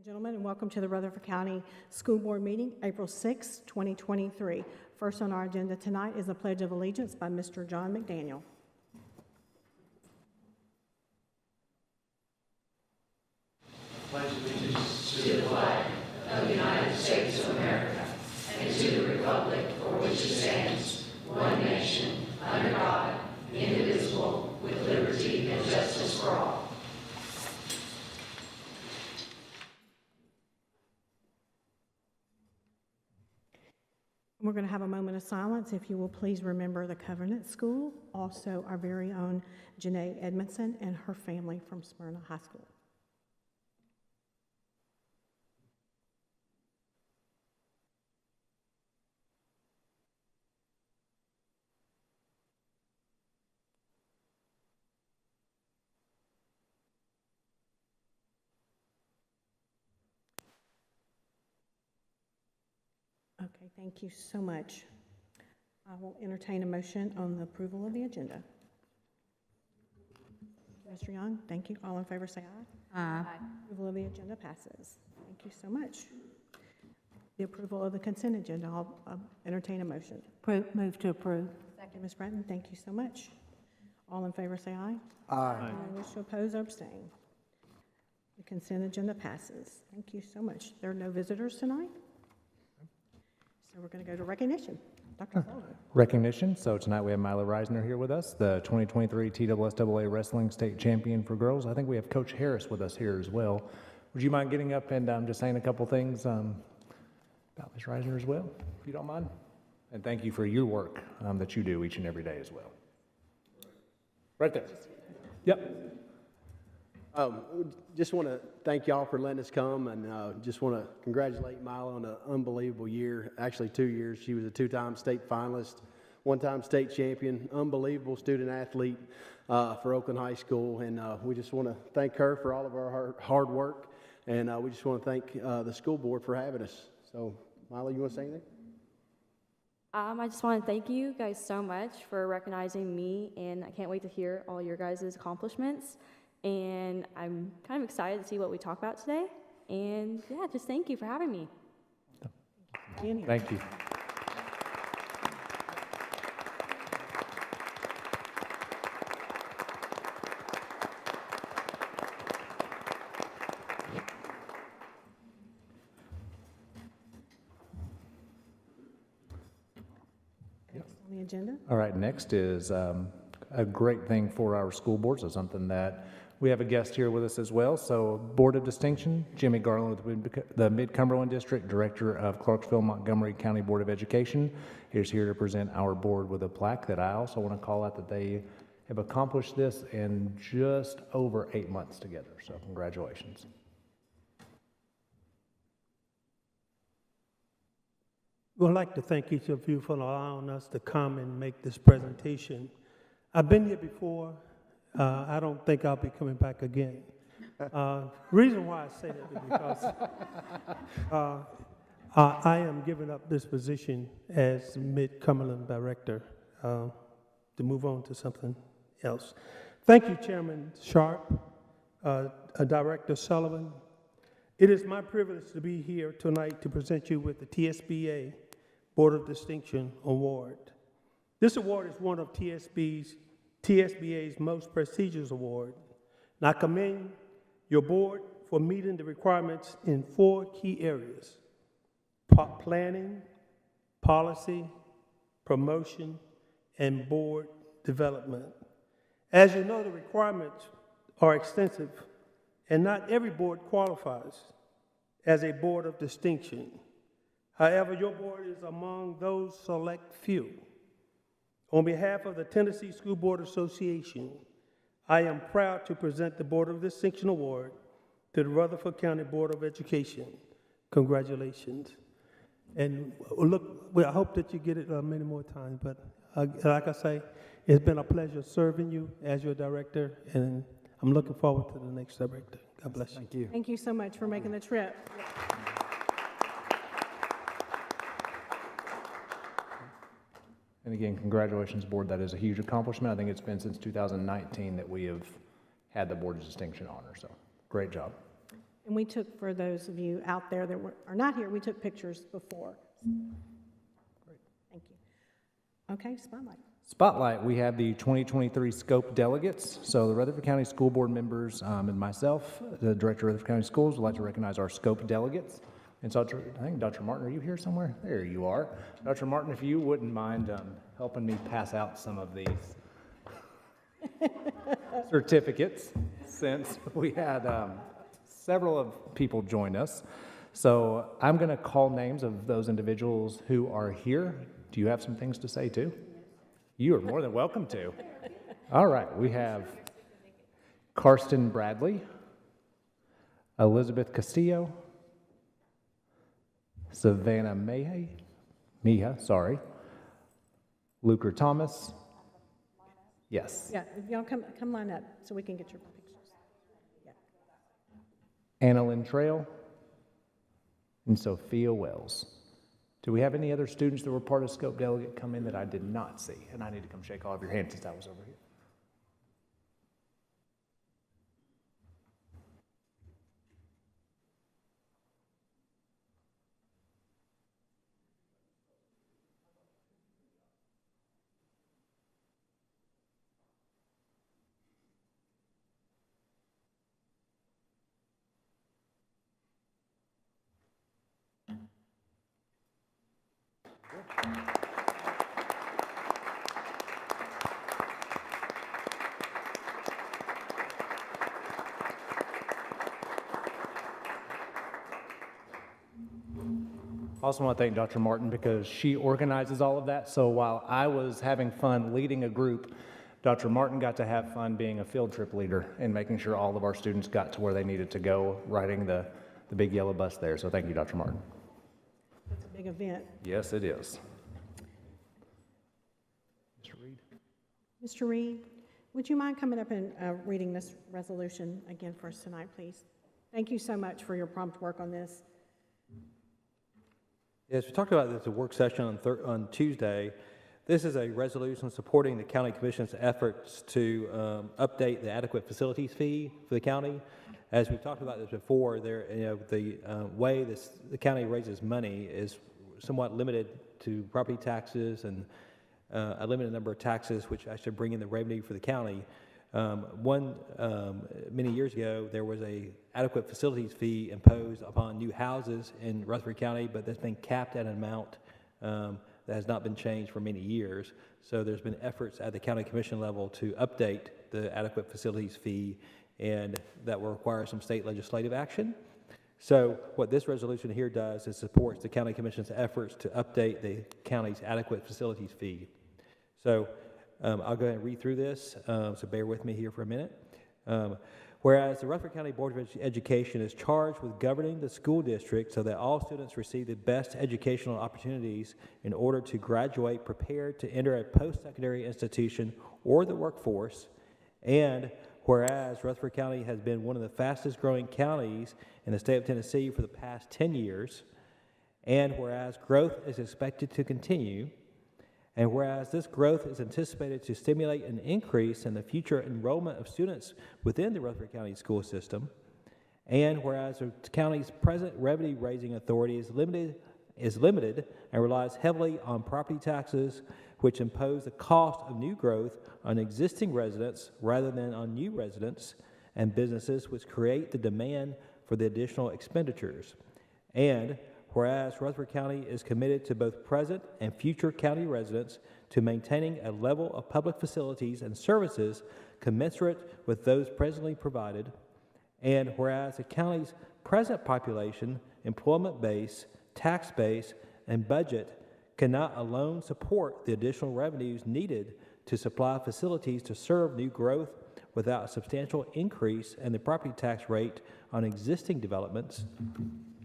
Gentlemen, and welcome to the Rutherford County School Board meeting, April 6, 2023. First on our agenda tonight is the Pledge of Allegiance by Mr. John McDaniel. Pledge allegiance to the flag of the United States of America and to the republic for which it stands, one nation, under God, indivisible, with liberty and justice for all. We're going to have a moment of silence. If you will please remember the Covenant School, also our very own Janae Edmondson and her family from Smyrna High School. Okay, thank you so much. I will entertain a motion on the approval of the agenda. Mr. Young, thank you. All in favor say aye. Aye. Approval of the agenda passes. Thank you so much. The approval of the consent agenda, I'll entertain a motion. Move to approve. Second, Ms. Bratton, thank you so much. All in favor say aye. Aye. Anyone wish to oppose or abstain? The consent agenda passes. Thank you so much. There are no visitors tonight? So we're going to go to recognition. Dr. Sullivan. Recognition. So tonight we have Mila Reisner here with us, the 2023 TSSAA Wrestling State Champion for Girls. I think we have Coach Harris with us here as well. Would you mind getting up and just saying a couple things about Ms. Reisner as well, if you don't mind? And thank you for your work that you do each and every day as well. Right there. Yep. Just want to thank y'all for letting us come, and just want to congratulate Mila on an unbelievable year. Actually, 2 years. She was a two-time state finalist, one-time state champion, unbelievable student athlete for Oakland High School, and we just want to thank her for all of our hard work, and we just want to thank the school board for having us. So, Mila, you want to say anything? I just want to thank you guys so much for recognizing me, and I can't wait to hear all your guys' accomplishments. And I'm kind of excited to see what we talk about today. And yeah, just thank you for having me. Thank you. Next on the agenda. All right, next is a great thing for our school boards. So something that we have a guest here with us as well. So Board of Distinction, Jimmy Garland with the Mid-Cumberland District, Director of Clarksville Montgomery County Board of Education, is here to present our board with a plaque that I also want to call out that they have accomplished this in just over 8 months together. So congratulations. We'd like to thank each of you for allowing us to come and make this presentation. I've been here before. I don't think I'll be coming back again. Reason why I say that is because I am giving up this position as Mid-Cumberland Director to move on to something else. Thank you, Chairman Sharp, Director Sullivan. It is my privilege to be here tonight to present you with the TSBA Board of Distinction Award. This award is one of TSBA's most prestigious award, and I commend your board for meeting the requirements in 4 key areas: planning, policy, promotion, and board development. As you know, the requirements are extensive, and not every board qualifies as a board of distinction. However, your board is among those select few. On behalf of the Tennessee School Board Association, I am proud to present the Board of Distinction Award to the Rutherford County Board of Education. Congratulations. And look, I hope that you get it many more times, but like I say, it's been a pleasure serving you as your director, and I'm looking forward to the next director. God bless you. Thank you. Thank you so much for making the trip. And again, congratulations, board. That is a huge accomplishment. I think it's been since 2019 that we have had the Board of Distinction honor. So great job. And we took, for those of you out there that are not here, we took pictures before. Great. Thank you. Okay, spotlight. Spotlight, we have the 2023 scope delegates. So the Rutherford County School Board members and myself, the Director of Rutherford County Schools, would like to recognize our scope delegates. And so I think Dr. Martin, are you here somewhere? There you are. Dr. Martin, if you wouldn't mind helping me pass out some of these certificates, since we had several of people join us. So I'm going to call names of those individuals who are here. Do you have some things to say too? You are more than welcome to. All right, we have Karsten Bradley, Elizabeth Castillo, Savannah Miha, Luker Thomas. Yes. Yeah, if y'all come line up so we can get your pictures. Yeah. Annalyn Trail, and Sophia Wells. Do we have any other students that were part of Scope Delegate come in that I did not see? And I need to come shake all of your hands since I was over here. I also want to thank Dr. Martin because she organizes all of that. So while I was having fun leading a group, Dr. Martin got to have fun being a field trip leader and making sure all of our students got to where they needed to go, riding the big yellow bus there. So thank you, Dr. Martin. It's a big event. Yes, it is. Mr. Reed. Mr. Reed, would you mind coming up and reading this resolution again for us tonight, please? Thank you so much for your prompt work on this. Yes, we talked about this at the work session on Tuesday. This is a resolution supporting the county commission's efforts to update the adequate facilities fee for the county. As we've talked about this before, the way the county raises money is somewhat limited to property taxes and a limited number of taxes, which actually bring in the revenue for the county. Many years ago, there was a adequate facilities fee imposed upon new houses in Rutherford County, but that's been capped at an amount that has not been changed for many years. So there's been efforts at the county commission level to update the adequate facilities fee, and that will require some state legislative action. So what this resolution here does is supports the county commission's efforts to update the county's adequate facilities fee. So I'll go ahead and read through this, so bear with me here for a minute. Whereas the Rutherford County Board of Education is charged with governing the school district so that all students receive the best educational opportunities in order to graduate prepared to enter a post-secondary institution or the workforce, and whereas Rutherford County has been one of the fastest growing counties in the state of Tennessee for the past 10 years, and whereas growth is expected to continue, and whereas this growth is anticipated to stimulate an increase in the future enrollment of students within the Rutherford County school system, and whereas the county's present revenue-raising authority is limited and relies heavily on property taxes, which impose the cost of new growth on existing residents rather than on new residents and businesses, which create the demand for the additional expenditures, and whereas Rutherford County is committed to both present and future county residents to maintaining a level of public facilities and services commensurate with those presently provided, and whereas the county's present population, employment base, tax base, and budget cannot alone support the additional revenues needed to supply facilities to serve new growth without a substantial increase in the property tax rate on existing developments,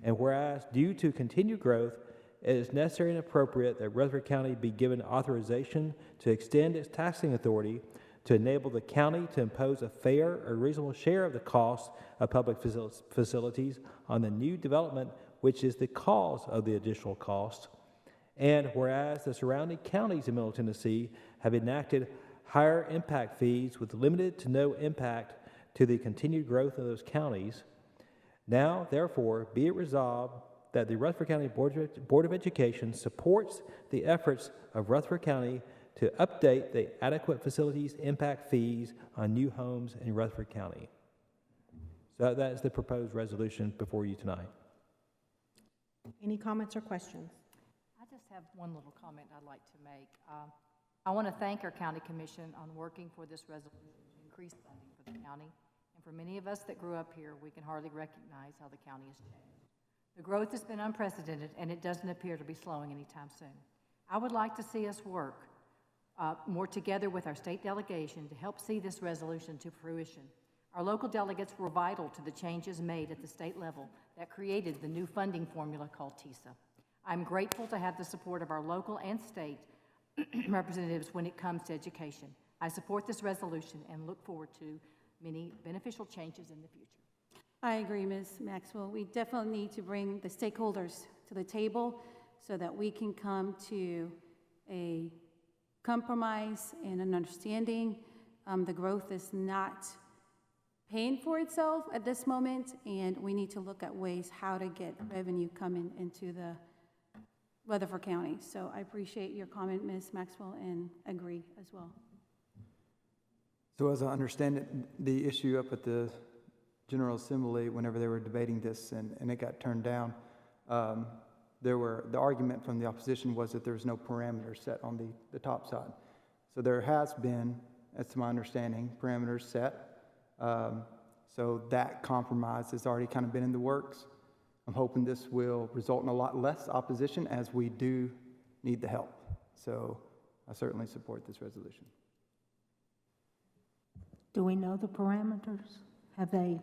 and whereas, due to continued growth, it is necessary and appropriate that Rutherford County be given authorization to extend its taxing authority to enable the county to impose a fair or reasonable share of the cost of public facilities on the new development, which is the cause of the additional cost. And whereas the surrounding counties in Middle Tennessee have enacted higher impact fees with limited to no impact to the continued growth of those counties, Now, therefore, be it resolved that the Rutherford County Board of Education supports the efforts of Rutherford County to update the adequate facilities impact fees on new homes in Rutherford County. So that is the proposed resolution before you tonight. Any comments or questions? I just have one little comment I'd like to make. I want to thank our county commission on working for this resolution to increase funding for the county. And for many of us that grew up here, we can hardly recognize how the county has changed. The growth has been unprecedented, and it doesn't appear to be slowing anytime soon. I would like to see us work more together with our state delegation to help see this resolution to fruition. Our local delegates were vital to the changes made at the state level that created the new funding formula called TISA. I'm grateful to have the support of our local and state representatives when it comes to education. I support this resolution and look forward to many beneficial changes in the future. I agree, Ms. Maxwell. We definitely need to bring the stakeholders to the table so that we can come to a compromise and an understanding. The growth is not paying for itself at this moment, and we need to look at ways how to get revenue coming into the Rutherford County. So I appreciate your comment, Ms. Maxwell, and agree as well. So as I understand it, the issue up at the General Assembly, whenever they were debating this and it got turned down, the argument from the opposition was that there was no parameters set on the top side. So there has been, as to my understanding, parameters set. So that compromise has already kind of been in the works. I'm hoping this will result in a lot less opposition, as we do need the help. So I certainly support this resolution. Do we know the parameters? Have they? I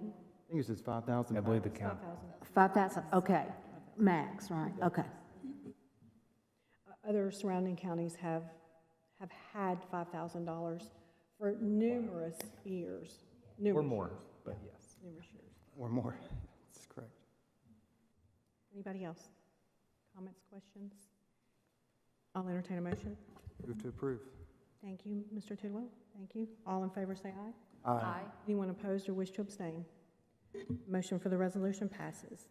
think it says 5,000. I believe the count. 5,000, okay. Max, right, okay. Other surrounding counties have had $5,000 for numerous years. Or more, but yes. Numerous years. Or more. That's correct. Anybody else? Comments, questions? I'll entertain a motion. Move to approve. Thank you, Mr. Tidwell. Thank you. All in favor say aye. Aye. Anyone opposed or wish to abstain? Motion for the resolution passes.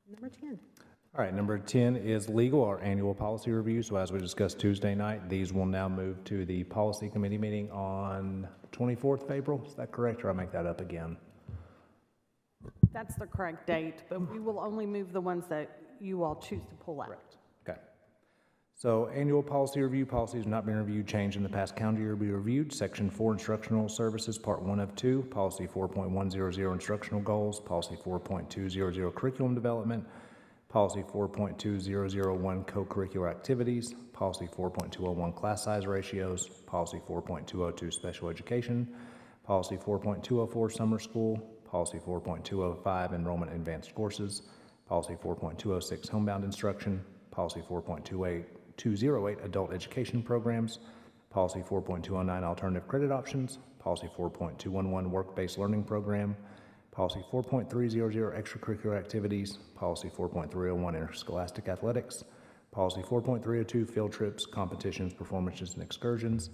Number 10. All right, number 10 is legal, our annual policy review. So as we discussed Tuesday night, these will now move to the policy committee meeting on 24th of April. Is that correct, or I make that up again? That's the correct date, but we will only move the ones that you all choose to pull out. Correct. Okay. So annual policy review, policies have not been reviewed, changed in the past calendar year, be reviewed. Section 4, instructional services, part 1 of 2, policy 4.100, instructional goals, policy 4.200, curriculum development, policy 4.2001, co-curricular activities, policy 4.201, class size ratios, policy 4.202, special education, policy 4.204, summer school, policy 4.205, enrollment in advanced courses, policy 4.206, homebound instruction, policy 4.208, adult education programs, policy 4.209, alternative credit options, policy 4.211, work-based learning program, policy 4.300, extracurricular activities, policy 4.301, interscholastic athletics, policy 4.302, field trips, competitions, performances, and excursions,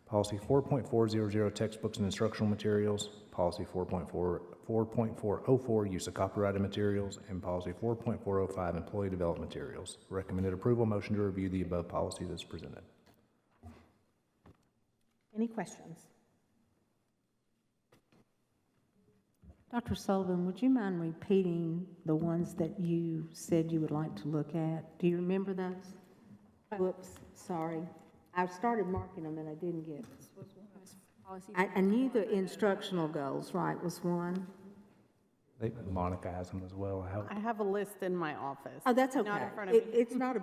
policy 4.400, textbooks and instructional materials, policy 4.404, use of copyrighted materials, and policy 4.405, employee development materials. Recommended approval. Motion to review the above policies as presented. Any questions? Dr. Sullivan, would you mind repeating the ones that you said you would like to look at? Do you remember those? Whoops, sorry. I started marking them and I didn't get. I knew the instructional goals, right, was one. Monica has them as well. I have a list in my office. Oh, that's okay. Not in front of me. It's not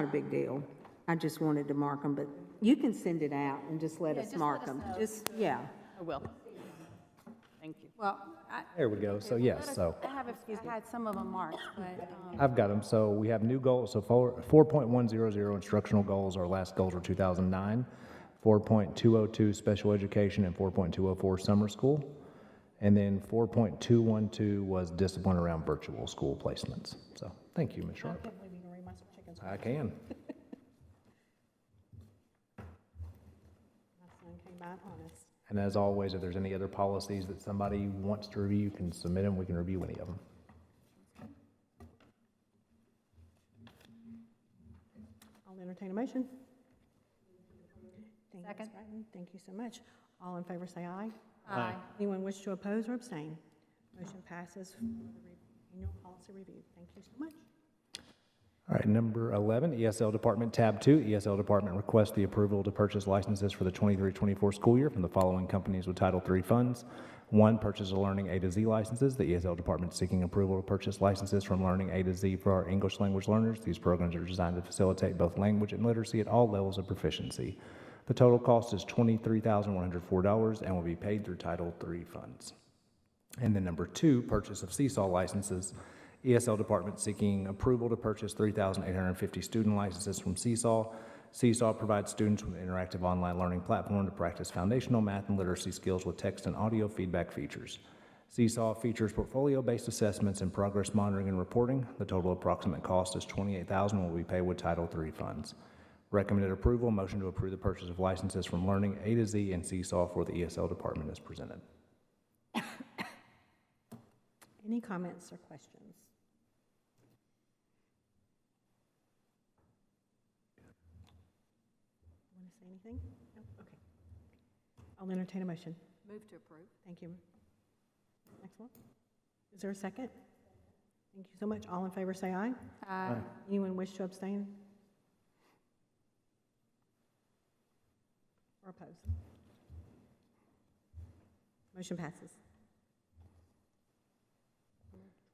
a big deal. I just wanted to mark them, but you can send it out and just let us mark them. Yeah. I will. Thank you. Well, There we go. So yes, so I had some of them marked, but I've got them. So we have new goals. So 4.100 instructional goals. Our last goals were 2009. 4.202 special education and 4.204 summer school. And then 4.212 was discipline around virtual school placements. So thank you, Ms. I Sharp. can't believe you can read my chickens. I can. My son came by honest. And as always, if there's any other policies that somebody wants to review, you can submit them, we can review any of them. I'll entertain a motion. Thank you, Ms. Second. Bratton. Thank you so much. All in favor say aye. Aye. Anyone wish to oppose or abstain? Motion passes for the annual policy review. Thank you so much. All right, number 11, ESL Department, Tab 2. ESL Department requests the approval to purchase licenses for the 23-24 school year from the following companies with Title III funds. 1, purchase of Learning A to Z licenses. The ESL Department is seeking approval to purchase licenses from Learning A to Z for our English language learners. These programs are designed to facilitate both language and literacy at all levels of proficiency. The total cost is $23,104 and will be paid through Title III funds. And then number 2, purchase of Seesaw licenses. ESL Department seeking approval to purchase 3,850 student licenses from Seesaw. Seesaw provides students with an interactive online learning platform to practice foundational math and literacy skills with text and audio feedback features. Seesaw features portfolio-based assessments and progress monitoring and reporting. The total approximate cost is $28,000 and will be paid with Title III funds. Recommended approval, motion to approve the purchase of licenses from Learning A to Z and Seesaw for the ESL Department is presented. Any comments or questions? Want to say anything? No? Okay. I'll entertain a motion. Move to approve. Thank you. Next one. Is there a second? Thank you so much. All in favor say aye. Aye. Anyone wish to abstain? Or oppose? Motion passes.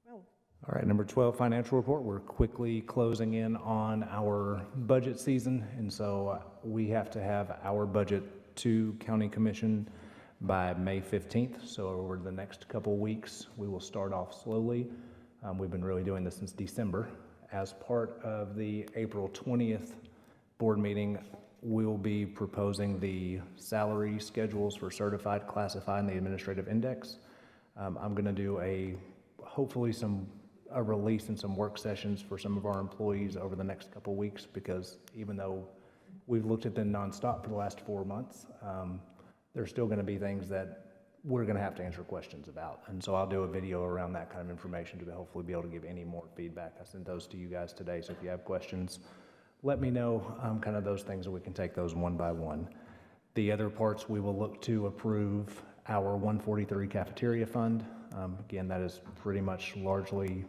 12. All right, number 12, financial report. We're quickly closing in on our budget season, and so we have to have our budget to County Commission by May 15th. So over the next couple weeks, we will start off slowly. We've been really doing this since December. As part of the April 20th board meeting, we'll be proposing the salary schedules for certified, classified, and the administrative index. I'm going to do hopefully a release and some work sessions for some of our employees over the next couple weeks, because even though we've looked at them nonstop for the last 4 months, there's still going to be things that we're going to have to answer questions about. And so I'll do a video around that kind of information to hopefully be able to give any more feedback. I sent those to you guys today, so if you have questions, let me know kind of those things, and we can take those one by one. The other parts, we will look to approve our 143 cafeteria fund. Again, that is pretty much largely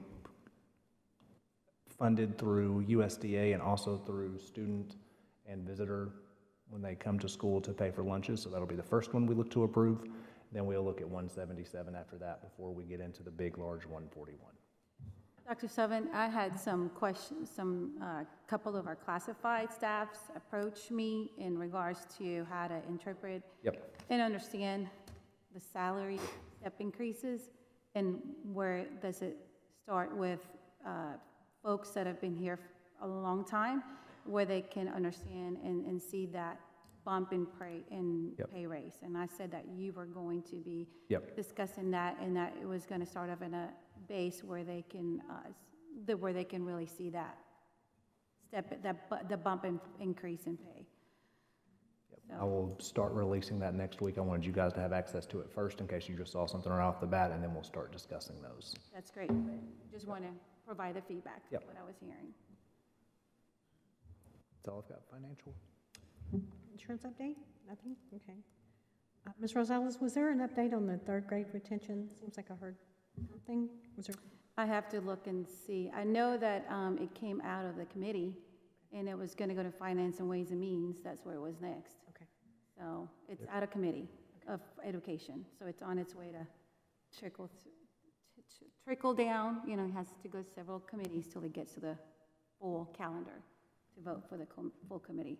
funded through USDA and also through student and visitor when they come to school to pay for lunches. So that'll be the first one we look to approve. Then we'll look at 177 after that before we get into the big, large 141. Dr. Sullivan, I had some questions. Couple of our classified staffs approached me in regards to how to interpret and understand the salary step increases, and where does it start with folks that have been here a long time, where they can understand and see that bump in pay raise. And I said that you were going to be discussing that, and that it was going to start off in a base where they can really see that the bump in increase in pay. So. I will start releasing that next week. I wanted you guys to have access to it first in case you just saw something right off the bat, and then we'll start discussing those. That's great, but just want to provide the feedback of what I was hearing. That's all I've got. Financial. Insurance update? Nothing? Okay. Ms. Rosales, was there an update on the third grade retention? Seems like I heard something. Was there? I have to look and see. I know that it came out of the committee, and it was going to go to Finance and Ways and Means. That's where it was next. Okay. So it's out of committee of education. So it's on its way to trickle down. You know, it has to go to several committees till it gets to the full calendar to vote for the full committee.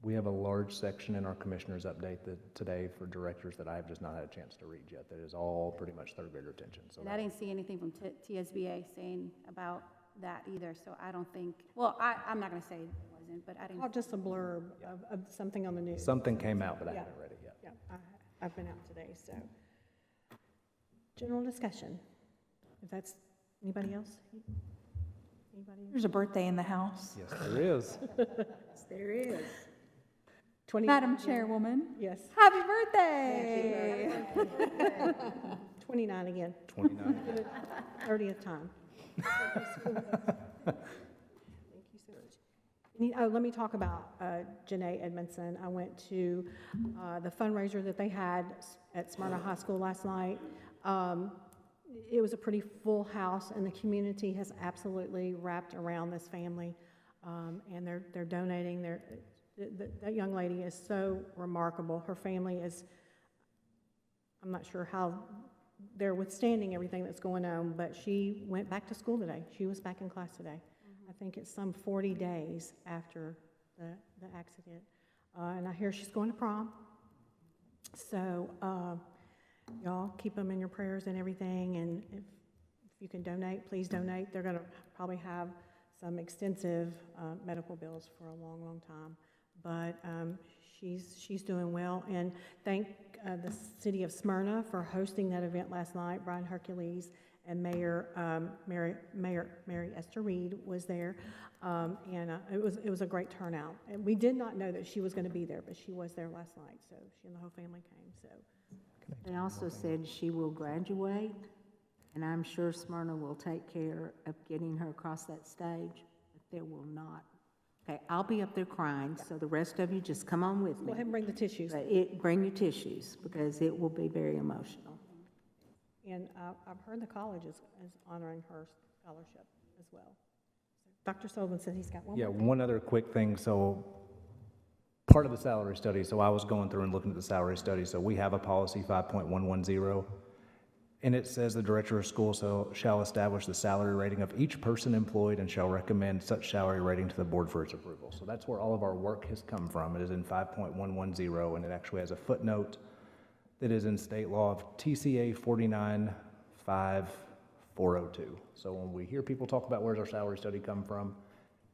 We have a large section in our commissioner's update today for directors that I have just not had a chance to read yet. That is all pretty much third grade retention. So and I didn't see anything from TSBA saying about that either. So I don't think, well, I'm not going to say it wasn't, but I didn't. Oh, just a blurb of something on the news. Something came out, but I haven't read it yet. Yeah, I've been out today, so. General discussion. If that's, anybody else? Anybody? There's a birthday in the house. Yes, there is. Yes, there is. Madam Chairwoman, Yes. happy birthday! 29 again. 29. 30th time. Thank you so much. Oh, let me talk about Janae Edmondson. I went to the fundraiser that they had at Smyrna High School last night. It was a pretty full house, and the community has absolutely wrapped around this family, and they're donating. That young lady is so remarkable. Her family is, I'm not sure how they're withstanding everything that's going on, but she went back to school today. She was back in class today. I think it's some 40 days after the accident. And I hear she's going to prom. So y'all keep them in your prayers and everything. And if you can donate, please donate. They're going to probably have some extensive medical bills for a long, long time. But she's doing well. And thank the city of Smyrna for hosting that event last night. Brian Hercules and Mayor Mary Esther Reed was there, and it was a great turnout. And we did not know that she was going to be there, but she was there last night. So she and the whole family came. So They also said she will graduate, and I'm sure Smyrna will take care of getting her across that stage, but there will not. Okay, I'll be up there crying, so the rest of you just come on with me. go ahead and bring the tissues. But bring your tissues, because it will be very emotional. And I've heard the college is honoring her scholarship as well. Dr. Sullivan said he's got one Yeah, more. one other quick thing. So part of the salary study, so I was going through and looking at the salary study. So we have a policy 5.110, and it says the director of school shall establish the salary rating of each person employed and shall recommend such salary rating to the board for its approval. So that's where all of our work has come from. It is in 5.110, and it actually has a footnote that is in state law of TCA 495402. So when we hear people talk about where's our salary study come from,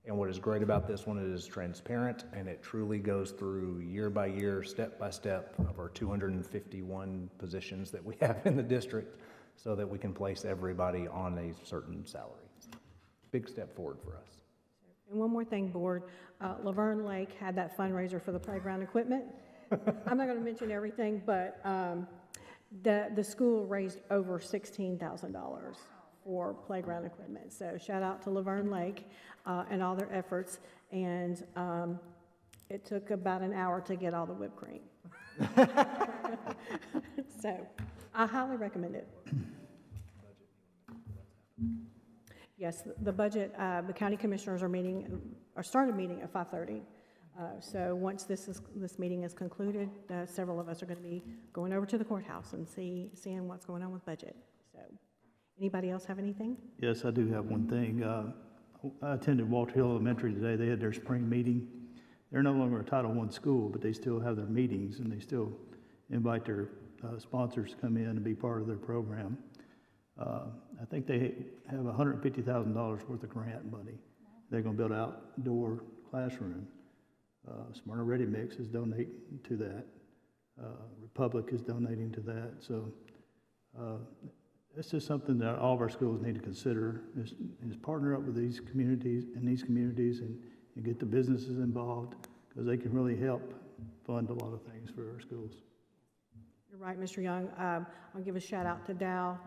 and what is great about this one, it is transparent, and it truly goes through year by year, step by step of our 251 positions that we have in the district, so that we can place everybody on a certain salary. Big step forward for us. And one more thing, board, Laverne Lake had that fundraiser for the playground equipment. I'm not going to mention everything, but the school raised over $16,000 for playground equipment. So shout out to Laverne Lake and all their efforts. And it took about an hour to get all the whipped cream. So I highly recommend it. Yes, the budget, the county commissioners are started meeting at 5:30. So once this meeting is concluded, several of us are going to be going over to the courthouse and seeing what's going on with budget. So, anybody else have anything? Yes, I do have one thing. I attended Walter Hill Elementary today. They had their spring meeting. They're no longer a Title I school, but they still have their meetings, and they still invite their sponsors to come in and be part of their program. I think they have $150,000 worth of grant money. They're going to build an outdoor classroom. Smyrna Ready Mix is donating to that. Republic is donating to that. So it's just something that all of our schools need to consider is partner up with these communities and get the businesses involved, because they can really help fund a lot of things for our schools. You're right, Mr. Young. I'll give a shout out to Dow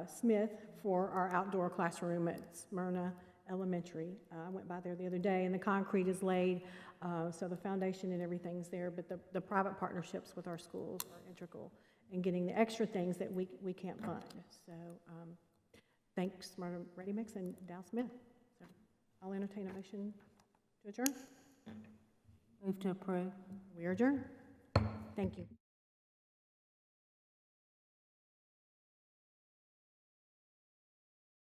Smith for our outdoor classroom at Smyrna Elementary. I went by there the other day, and the concrete is laid, so the foundation and everything's there, but the private partnerships with our schools are integral in getting the extra things that we can't fund. So thanks, Smyrna Ready Mix and Dow Smith. So I'll entertain a motion to adjourn. Move to approve. We are adjourned. Thank you.